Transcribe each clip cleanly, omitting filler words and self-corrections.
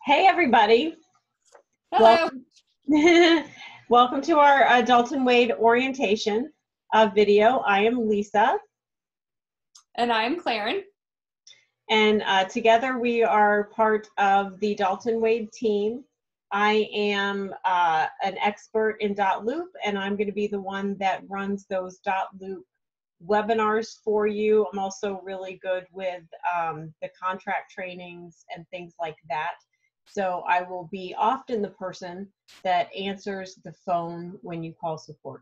Hey, everybody. Hello. Welcome, welcome to our Dalton Wade orientation video. I am Lisa. And I'm Claren. And together we are part of the Dalton Wade team. I am an expert in Loop, and I'm going to be the one that runs those Loop webinars for you. I'm also really good with the contract trainings and things like that. So I will be often the person that answers the phone when you call support.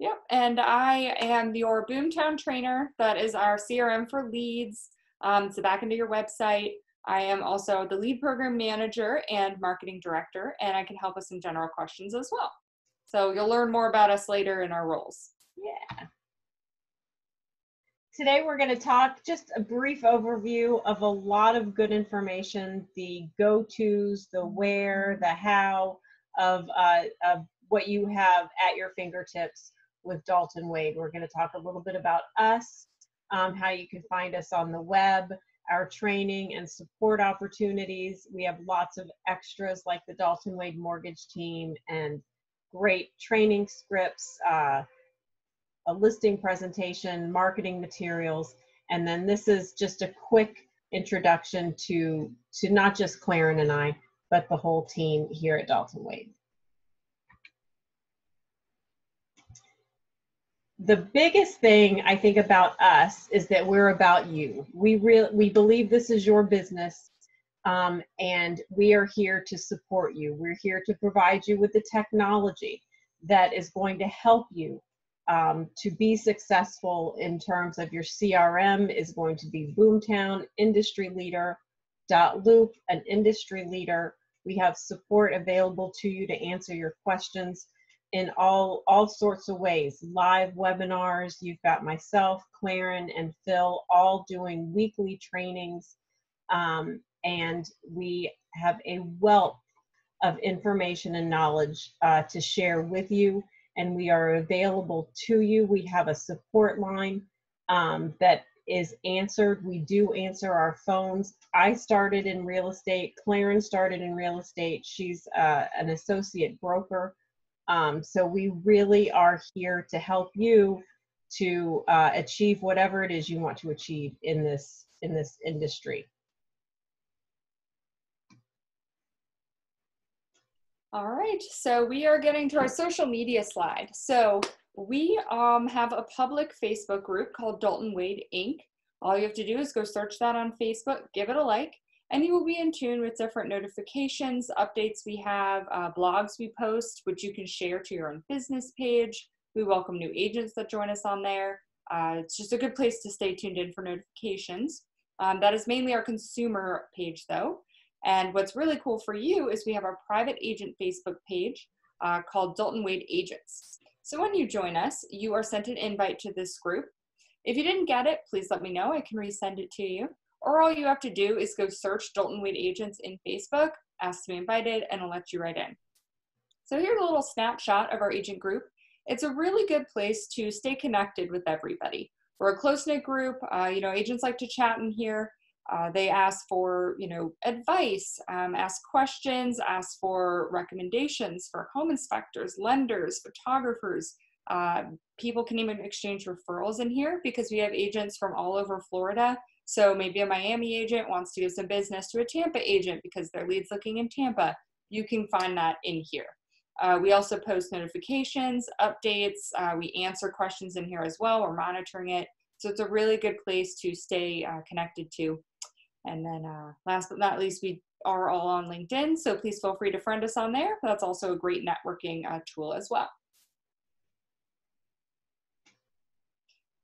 Yep, and I am your Boomtown trainer. That is our CRM for leads. So back into your website. I am also the lead program manager and marketing director, and I can help with some general questions as well. So you'll learn more about us later in our roles. Yeah. Today we're going to talk just a brief overview of a lot of good information, the go-tos, the where, the how of what you have at your fingertips with Dalton Wade. We're going to talk a little bit about us, how you can find us on the web, our training and support opportunities. We have lots of extras like the Dalton Wade mortgage team and great training scripts, a listing presentation, marketing materials, and then this is just a quick introduction to not just Claren and I, but the whole team here at Dalton Wade. The biggest thing I think about us is that we're about you. We believe this is your business, and we are here to support you. We're here to provide you with the technology that is going to help you to be successful in terms of your CRM is going to be Boomtown, industry leader, Loop, an industry leader. We have support available to you to answer your questions in all sorts of ways. Live webinars, you've got myself, Claren, and Phil all doing weekly trainings, and we have a wealth of information and knowledge to share with you, and we are available to you. We have a support line that is answered. We do answer our phones. I started in real estate. Claren started in real estate. She's an associate broker. So we really are here to help you to achieve whatever it is you want to achieve in this industry. All right, so we are getting to our social media slide. So we have a public Facebook group called Dalton Wade Inc. All you have to do is go search that on Facebook, give it a like, and you will be in tune with different notifications, updates we have, blogs we post, which you can share to your own business page. We welcome new agents that join us on there. It's just a good place to stay tuned in for notifications. That is mainly our consumer page though. And what's really cool for you is we have our private agent Facebook page called Dalton Wade Agents. So when you join us, you are sent an invite to this group. If you didn't get it, please let me know. I can resend it to you. Or all you have to do is go search Dalton Wade Agents in Facebook, ask to be invited, and it'll let you right in. So here's a little snapshot of our agent group. It's a really good place to stay connected with everybody. We're a close-knit group. Agents like to chat in here. They ask for, advice, ask questions, ask for recommendations for home inspectors, lenders, photographers. People can even exchange referrals in here because we have agents from all over Florida. So maybe a Miami agent wants to give some business to a Tampa agent because their lead's looking in Tampa. You can find that in here. We also post notifications, updates. We answer questions in here as well. We're monitoring it. So it's a really good place to stay connected to. And then last but not least, we are all on LinkedIn. So please feel free to friend us on there. That's also a great networking tool as well.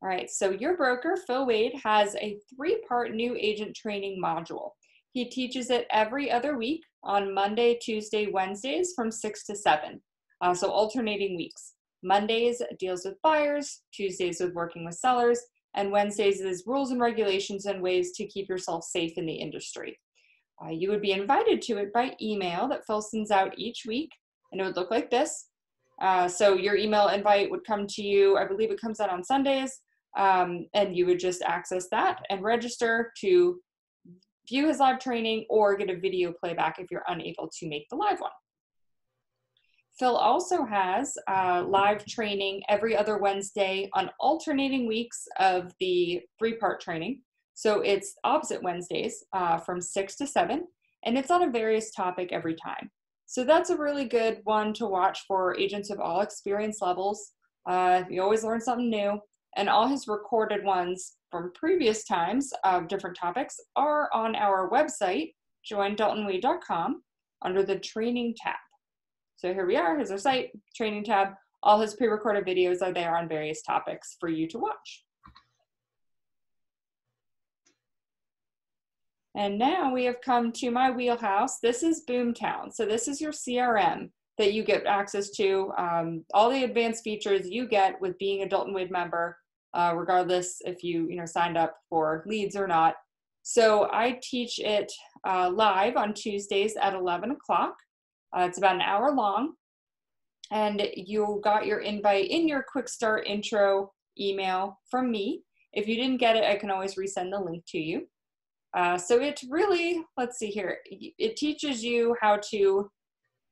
All right, so your broker, Phil Wade, has a 3-part new agent training module. He teaches it every other week on Monday, Tuesday, Wednesdays from 6 to 7. So alternating weeks. Mondays deals with buyers, Tuesdays with working with sellers, and Wednesdays is rules and regulations and ways to keep yourself safe in the industry. You would be invited to it by email that Phil sends out each week, and it would look like this. So your email invite would come to you, I believe it comes out on Sundays, and you would just access that and register to view his live training or get a video playback if you're unable to make the live one. Phil also has live training every other Wednesday on alternating weeks of the 3-part training. So it's opposite Wednesdays from 6 to 7, and it's on a various topic every time. So that's a really good one to watch for agents of all experience levels. You always learn something new, and all his recorded ones from previous times of different topics are on our website, joindaltonwade.com, under the training tab. So here we are, here's our site, training tab. All his pre-recorded videos are there on various topics for you to watch. And now we have come to my wheelhouse. This is Boomtown. So this is your CRM that you get access to, all the advanced features you get with being a Dalton Wade member, regardless if you signed up for leads or not. So I teach it live on Tuesdays at 11 o'clock. It's about an hour long, and you got your invite in your quick start intro email from me. If you didn't get it, I can always resend the link to you. So it really, let's see here, it teaches you how to,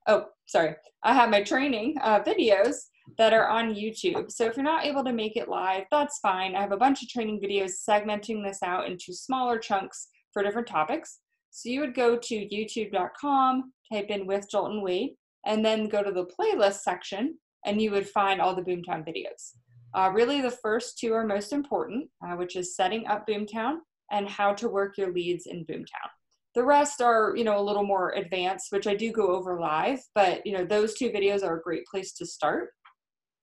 oh, sorry, I have my training videos that are on YouTube. So if you're not able to make it live, that's fine. I have a bunch of training videos segmenting this out into smaller chunks for different topics. So you would go to youtube.com, type in with Dalton Wade, and then go to the playlist section, and you would find all the Boomtown videos. Really the first 2 are most important, which is setting up Boomtown and how to work your leads in Boomtown. The rest are, a little more advanced, which I do go over live, but those 2 videos are a great place to start,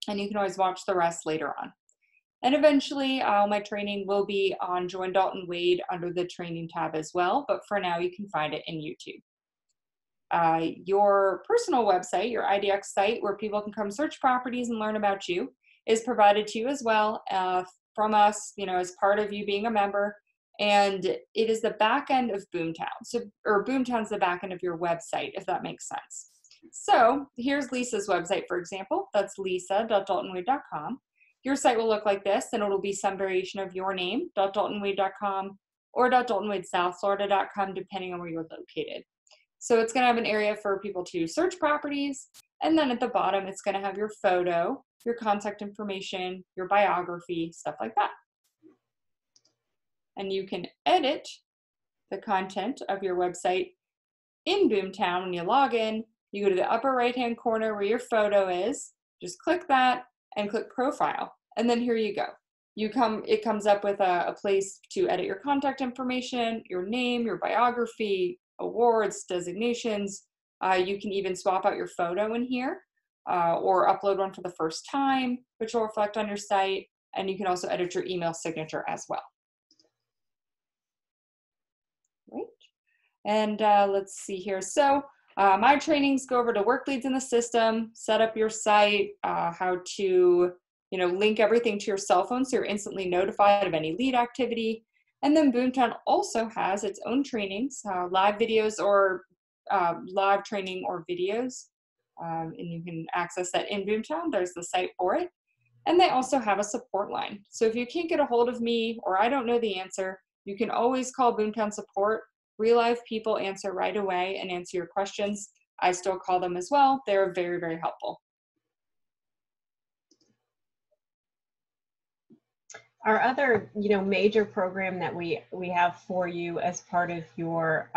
and you can always watch the rest later on. And eventually, my training will be on Join Dalton Wade under the training tab as well, but for now, you can find it in YouTube. Your personal website, your IDX site, where people can come search properties and learn about you, is provided to you as well from us, as part of you being a member. And it is the back end of Boomtown. Or Boomtown's the back end of your website, if that makes sense. So here's Lisa's website, for example. That's lisa.daltonwade.com. Your site will look like this, and it'll be some variation of your name, .daltonwade.com or .daltonwadesouthflorida.com, depending on where you're located. So it's going to have an area for people to search properties, and then at the bottom, it's going to have your photo, your contact information, your biography, stuff like that. And you can edit the content of your website in Boomtown. When you log in, you go to the upper right-hand corner where your photo is, just click that, and click profile, and then here you go. It comes up with a place to edit your contact information, your name, your biography, awards, designations. You can even swap out your photo in here or upload one for the first time, which will reflect on your site, and you can also edit your email signature as well. Right. And let's see here. So my trainings go over to work leads in the system, set up your site, how to link everything to your cell phone so you're instantly notified of any lead activity. And then Boomtown also has its own trainings, live videos or live training or videos. And you can access that in Boomtown. There's the site for it. And they also have a support line. So if you can't get a hold of me or I don't know the answer, you can always call Boomtown support. Real life people answer right away and answer your questions. I still call them as well. They're very, very helpful. Our other, major program that we have for you as part of your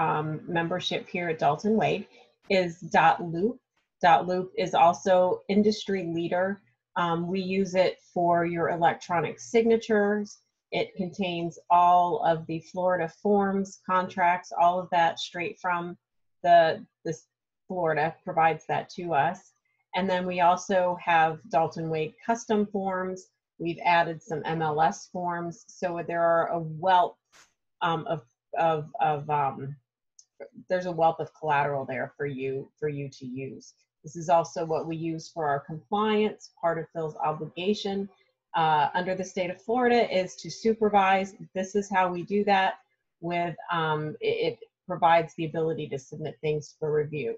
membership here at Dalton Wade is .loop. .loop is also industry leader. We use it for your electronic signatures. It contains all of the Florida forms, contracts, all of that straight from the Florida provides that to us. And then we also have Dalton Wade custom forms. We've added some MLS forms. So there are a wealth there's a wealth of collateral there for you to use. This is also what we use for our compliance. Part of Phil's obligation under the state of Florida is to supervise. This is how we do that with, it provides the ability to submit things for review.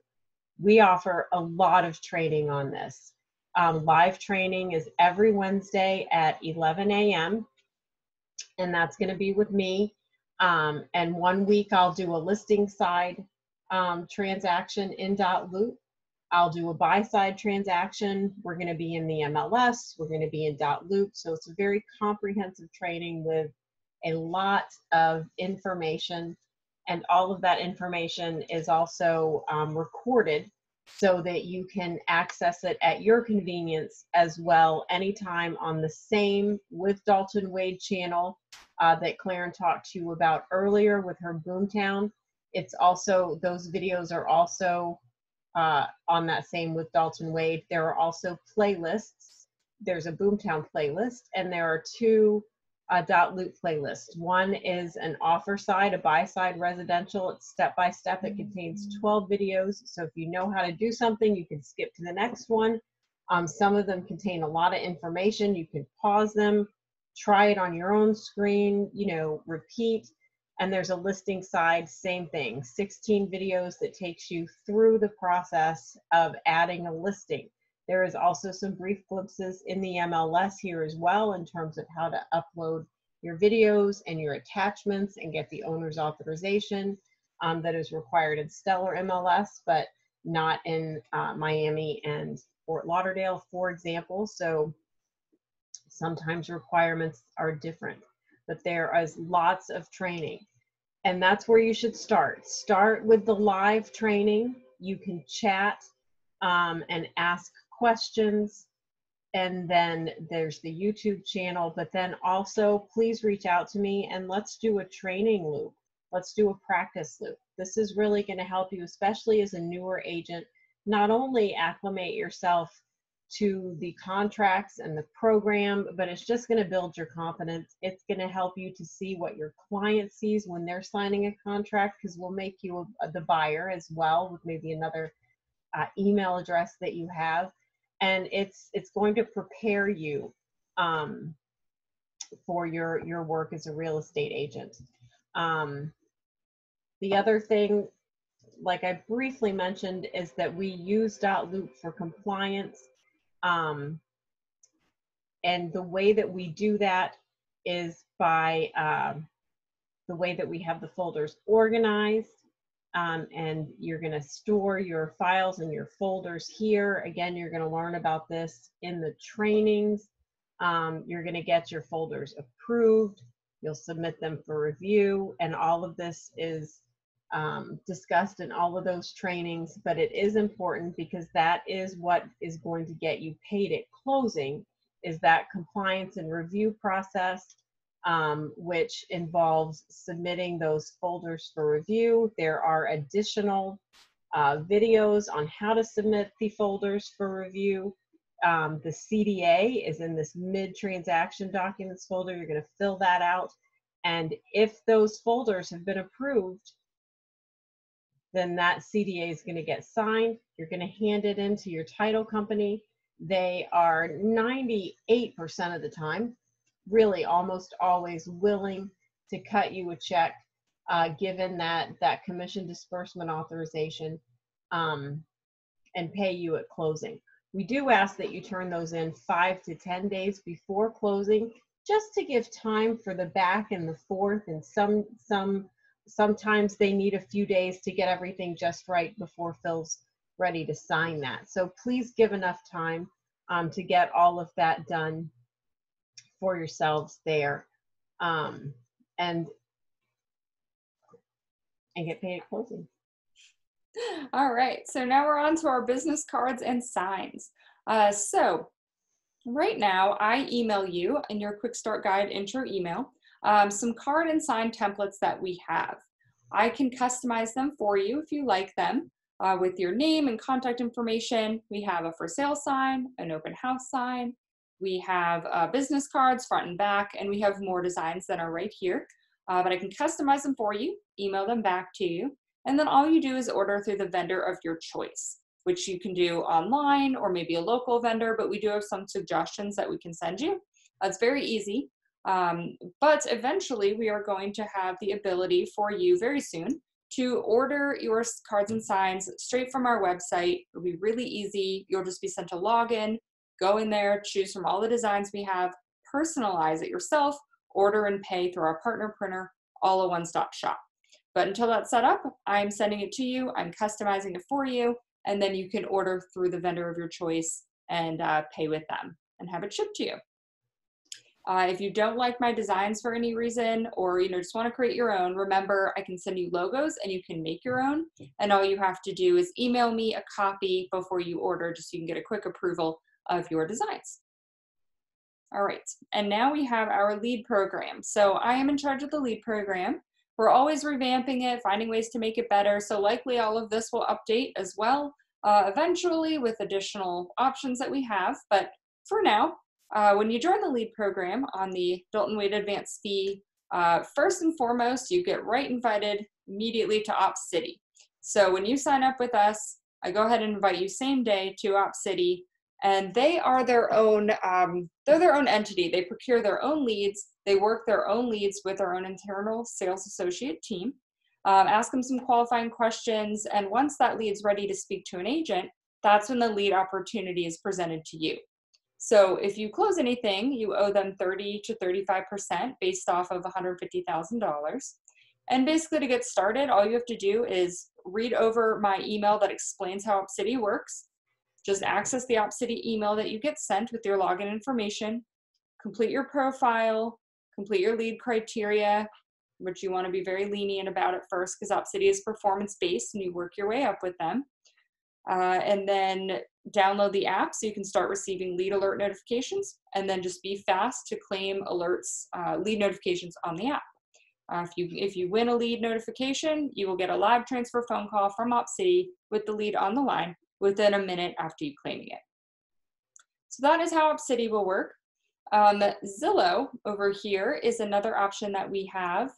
We offer a lot of training on this. Live training is every Wednesday at 11 a.m. and that's going to be with me. And 1 week I'll do a listing side transaction in .loop. I'll do a buy side transaction. We're going to be in the MLS. We're going to be in .loop. So it's a very comprehensive training with a lot of information. And all of that information is also recorded so that you can access it at your convenience as well anytime on the same With Dalton Wade channel that Claren talked to you about earlier with her Boomtown. It's also, those videos are also on that same With Dalton Wade. There are also playlists. There's a Boomtown playlist, and there are two .loop playlists. One is an offer side, a buy side residential. It's step by step. It contains 12 videos. So if you know how to do something, you can skip to the next one. Some of them contain a lot of information. You can pause them, try it on your own screen, you know, repeat. And there's a listing side, same thing, 16 videos that takes you through the process of adding a listing. There is also some brief glimpses in the MLS here as well in terms of how to upload your videos and your attachments and get the owner's authorization that is required in Stellar MLS, but not in Miami and Fort Lauderdale, for example. So sometimes requirements are different, but there is lots of training. And that's where you should start. Start with the live training. You can chat and ask questions. And then there's the YouTube channel, but then also please reach out to me and let's do a training loop. Let's do a practice loop. This is really going to help you, especially as a newer agent, not only acclimate yourself to the contracts and the program, but it's just going to build your confidence. It's going to help you to see what your client sees when they're signing a contract, because we'll make you the buyer as well with maybe another email address that you have. And it's going to prepare you for your work as a real estate agent. The other thing, like I briefly mentioned, is that we use .loop for compliance. And the way that we do that is by the way that we have the folders organized. And you're going to store your files and your folders here. Again, you're going to learn about this in the trainings. You're going to get your folders approved. You'll submit them for review, and all of this is discussed in all of those trainings. But it is important because that is what is going to get you paid at closing, is that compliance and review process. Which involves submitting those folders for review. There are additional videos on how to submit the folders for review. The CDA is in this mid-transaction documents folder. You're going to fill that out. And if those folders have been approved, then that CDA is going to get signed. You're going to hand it into your title company. They are 98% of the time, really almost always, willing to cut you a check given that commission disbursement authorization and pay you at closing. We do ask that you turn those in 5 to 10 days before closing, just to give time for the back and the forth, and sometimes they need a few days to get everything just right before Phil's ready to sign that. So please give enough time to get all of that done for yourselves there, and get paid at closing. All right, so now we're on to our business cards and signs. So right now I email you in your quick start guide intro email some card and sign templates that we have. I can customize them for you if you like them with your name and contact information. We have a for sale sign, an open house sign. We have business cards front and back, and we have more designs that are right here. But I can customize them for you, email them back to you, and then all you do is order through the vendor of your choice, which you can do online or maybe a local vendor, but we do have some suggestions that we can send you. It's very easy, but eventually we are going to have the ability for you very soon to order your cards and signs straight from our website. It'll be really easy. You'll just be sent a login. Go in there, choose from all the designs we have, personalize it yourself, order and pay through our partner printer, all a one-stop shop. But until that's set up, I'm sending it to you, I'm customizing it for you, and then you can order through the vendor of your choice and pay with them and have it shipped to you. If you don't like my designs for any reason, or just want to create your own, remember I can send you logos and you can make your own. And all you have to do is email me a copy before you order, just so you can get a quick approval of your designs. All right, and now we have our lead program. So I am in charge of the lead program. We're always revamping it, finding ways to make it better. So likely all of this will update as well eventually with additional options that we have. But for now, when you join the lead program on the Dalton Wade Advanced Fee, first and foremost, you get invited immediately to Ops City. So when you sign up with us, I go ahead and invite you same day to Ops City, and they are their own, they're their own entity. They procure their own leads. They work their own leads with their own internal sales associate team. Ask them some qualifying questions, and once that lead's ready to speak to an agent, that's when the lead opportunity is presented to you. So if you close anything, you owe them 30 to 35% based off of $150,000. And basically to get started, all you have to do is read over my email that explains how OpsCity works. Just access the OpsCity email that you get sent with your login information, complete your profile, complete your lead criteria, which you want to be very lenient about at first because OpsCity is performance-based and you work your way up with them. And then download the app so you can start receiving lead alert notifications, and then just be fast to claim alerts, lead notifications on the app. If you win a lead notification, you will get a live transfer phone call from OpsCity with the lead on the line within a minute after you claiming it. So that is how OpsCity will work. Zillow over here is another option that we have,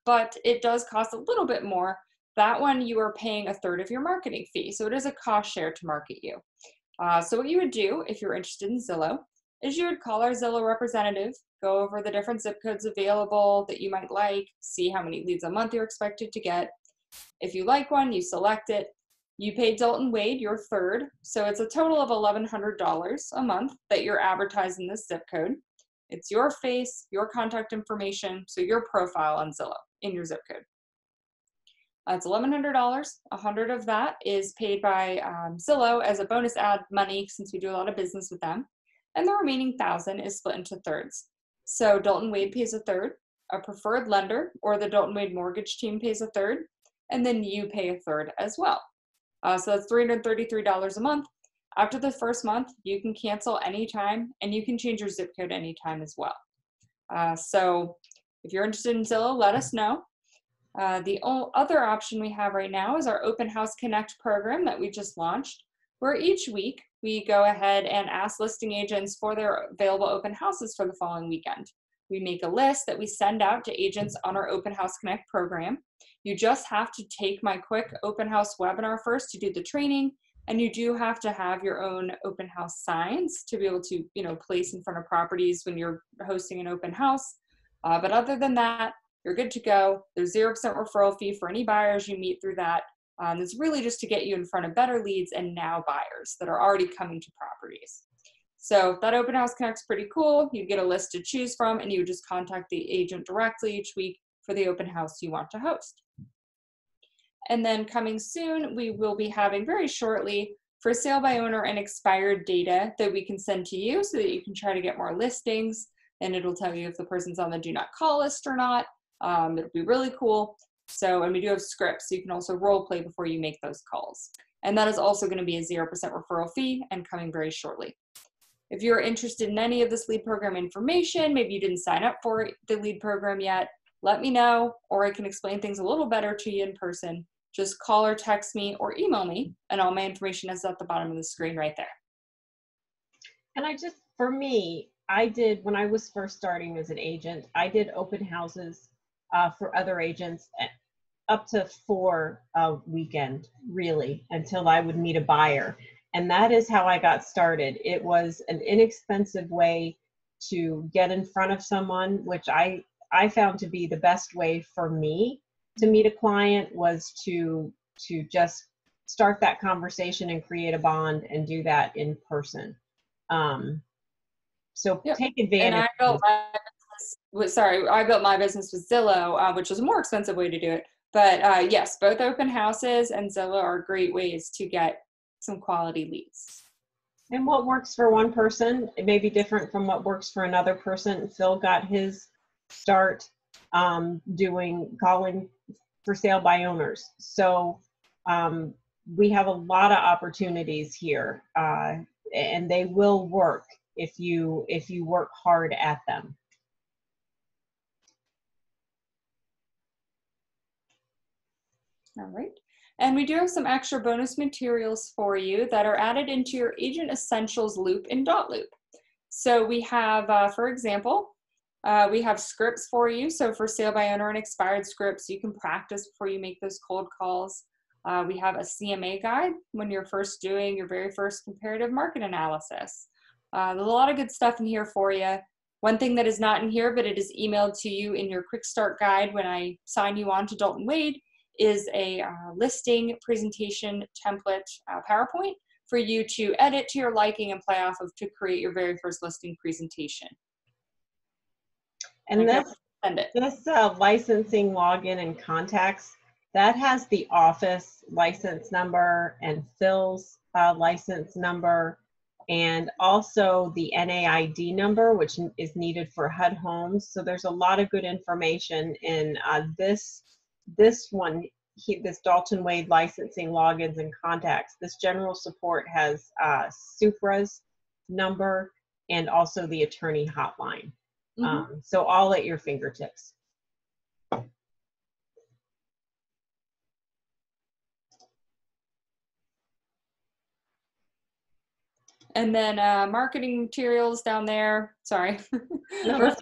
but it does cost a little bit more. That one you are paying a third of your marketing fee, so it is a cost share to market you. So what you would do if you're interested in Zillow is you would call our Zillow representative, go over the different zip codes available that you might like, see how many leads a month you're expected to get. If you like one, you select it. You pay Dalton Wade your third, so it's a total of $1,100 a month that you're advertising this zip code. It's your face, your contact information, so your profile on Zillow in your zip code. It's $1,100. $100 of that is paid by Zillow as a bonus ad money since we do a lot of business with them. And the remaining $1,000 is split into thirds. So Dalton Wade pays a third, a preferred lender or the Dalton Wade mortgage team pays a third, and then you pay a third as well. So that's $333 a month. After the first month, you can cancel anytime and you can change your zip code anytime as well. So if you're interested in Zillow, let us know. The other option we have right now is our Open House Connect program that we just launched, where each week we go ahead and ask listing agents for their available open houses for the following weekend. We make a list that we send out to agents on our Open House Connect program. You just have to take my quick open house webinar first to do the training, and you do have to have your own open house signs to be able to, place in front of properties when you're hosting an open house. But other than that, you're good to go. There's 0% referral fee for any buyers you meet through that. It's really just to get you in front of better leads and now buyers that are already coming to properties. So that Open House Connect's pretty cool. You get a list to choose from and you just contact the agent directly each week for the open house you want to host. And then coming soon, we will be having very shortly for sale by owner and expired data that we can send to you so that you can try to get more listings, and it'll tell you if the person's on the do not call list or not. It'll be really cool. So, and we do have scripts, so you can also role play before you make those calls. And that is also going to be a 0% referral fee and coming very shortly. If you're interested in any of this lead program information, maybe you didn't sign up for the lead program yet, let me know, or I can explain things a little better to you in person. Just call or text me or email me, and all my information is at the bottom of the screen right there. And for me, I did, when I was first starting as an agent, I did open houses for other agents up to 4 a weekend, really, until I would meet a buyer. And that is how I got started. It was an inexpensive way to get in front of someone, which I found to be the best way for me to meet a client, was to just start that conversation and create a bond and do that in person. So yep. Take advantage. And I built my sorry, I built my business with Zillow, which was a more expensive way to do it. But yes, both open houses and Zillow are great ways to get some quality leads. And what works for one person, it may be different from what works for another person. Phil got his start calling for sale by owners. So we have a lot of opportunities here, and they will work if you work hard at them. All right. And we do have some extra bonus materials for you that are added into your Agent Essentials loop in Dotloop. So we have, for example, we have scripts for you. So for sale by owner and expired scripts, you can practice before you make those cold calls. We have a CMA guide when you're first doing your very first comparative market analysis. There's a lot of good stuff in here for you. One thing that is not in here, but it is emailed to you in your quick start guide when I sign you on to Dalton Wade, is a listing presentation template PowerPoint for you to edit to your liking and play off of to create your very first listing presentation. And this licensing login and contacts, that has the office license number and Phil's license number, and also the NAID number, which is needed for HUD homes. So there's a lot of good information in this one, this Dalton Wade licensing logins and contacts. This general support has Supra's number and also the attorney hotline. So all at your fingertips. And then marketing materials down there, sorry, No,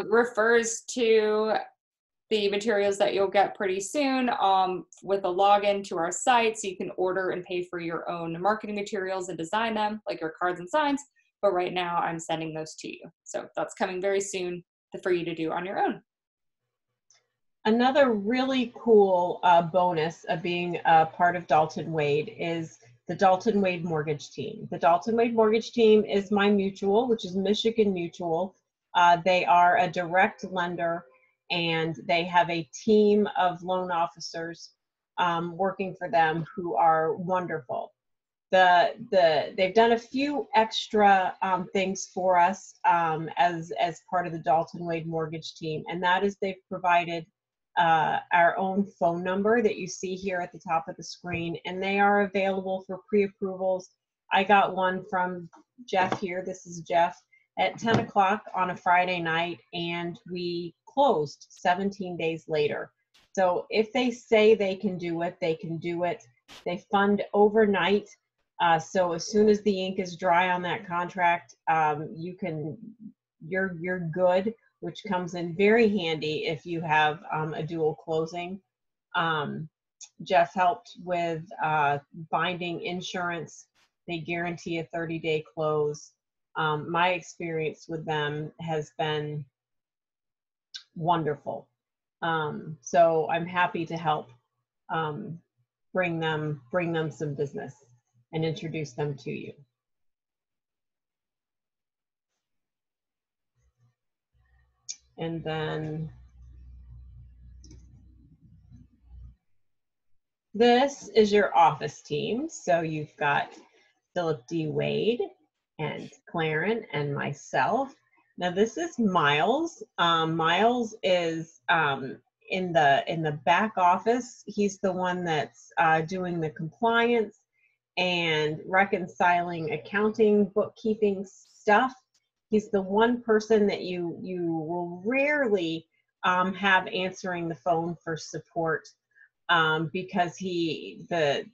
refers to the materials that you'll get pretty soon with a login to our site, so you can order and pay for your own marketing materials and design them, like your cards and signs. But right now I'm sending those to you. So that's coming very soon for you to do on your own. Another really cool bonus of being a part of Dalton Wade is the Dalton Wade Mortgage Team. The Dalton Wade Mortgage Team is my mutual, which is Michigan Mutual. They are a direct lender, and they have a team of loan officers working for them who are wonderful. They've done a few extra things for us as part of the Dalton Wade Mortgage Team, and that is they've provided our own phone number that you see here at the top of the screen, and they are available for pre-approvals. I got one from Jeff here. This is Jeff at 10 o'clock on a Friday night, and we closed 17 days later. So if they say they can do it, they can do it. They fund overnight. So as soon as the ink is dry on that contract, you're good, which comes in very handy if you have a dual closing. Jeff helped with binding insurance. They guarantee a 30-day close. My experience with them has been wonderful. So I'm happy to help bring them some business and introduce them to you. And then this is your office team. So you've got Philip D. Wade and Claren and myself. Now this is Miles. Miles is in the back office. He's the one that's doing the compliance and reconciling accounting, bookkeeping stuff. He's the one person that you will rarely have answering the phone for support because the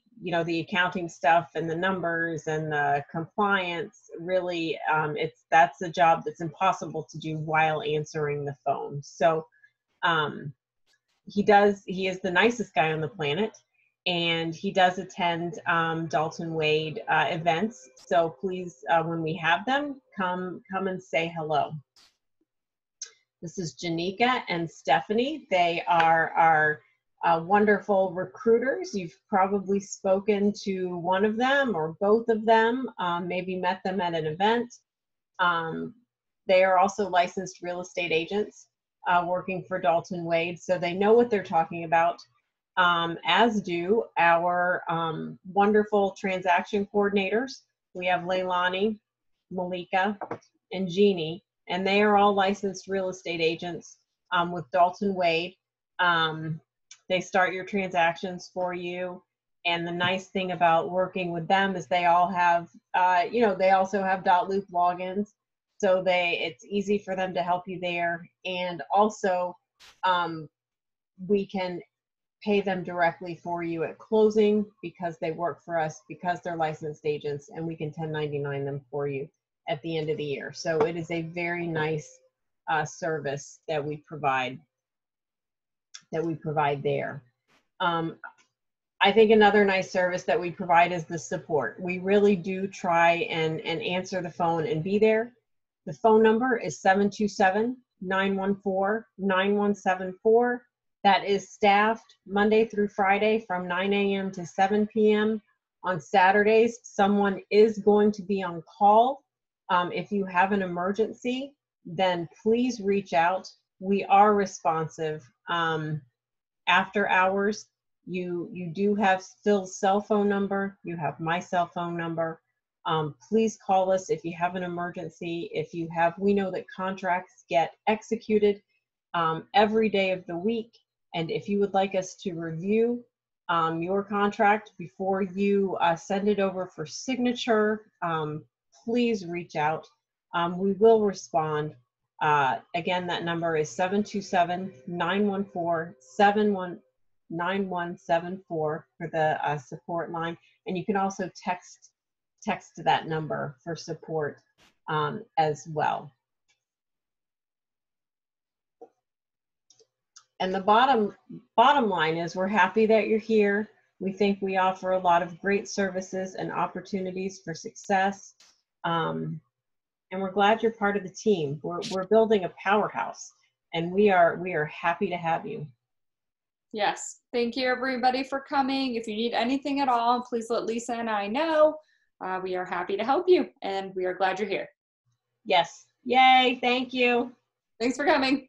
accounting stuff and the numbers and the compliance really that's a job that's impossible to do while answering the phone. So he is the nicest guy on the planet, and he does attend Dalton Wade events. So please, when we have them, come and say hello. This is Janika and Stephanie. They are our wonderful recruiters. You've probably spoken to one of them or both of them, maybe met them at an event. They are also licensed real estate agents working for Dalton Wade, so they know what they're talking about, as do our wonderful transaction coordinators. We have Leilani, Malika, and Jeannie, and they are all licensed real estate agents with Dalton Wade. They start your transactions for you. And the nice thing about working with them is they all have, they also have .loop logins. So it's easy for them to help you there. And also, we can pay them directly for you at closing because they work for us, because they're licensed agents, and we can 1099 them for you at the end of the year. So it is a very nice service that we provide there. I think another nice service that we provide is the support. We really do try and answer the phone and be there. The phone number is 727-914-9174. That is staffed Monday through Friday from 9 a.m. to 7 p.m. On Saturdays, someone is going to be on call. If you have an emergency, then please reach out. We are responsive. After hours, you do have Phil's cell phone number. You have my cell phone number. Please call us if you have an emergency. We know that contracts get executed every day of the week. And if you would like us to review your contract before you send it over for signature, please reach out. We will respond. Again, that number is 727-914-9174 for the support line. And you can also text that number for support as well. And the bottom line is we're happy that you're here. We think we offer a lot of great services and opportunities for success. And we're glad you're part of the team. We're building a powerhouse, and we are happy to have you. Yes. Thank you, everybody, for coming. If you need anything at all, please let Lisa and I know. We are happy to help you, and we are glad you're here. Yes. Yay. Thank you. Thanks for coming.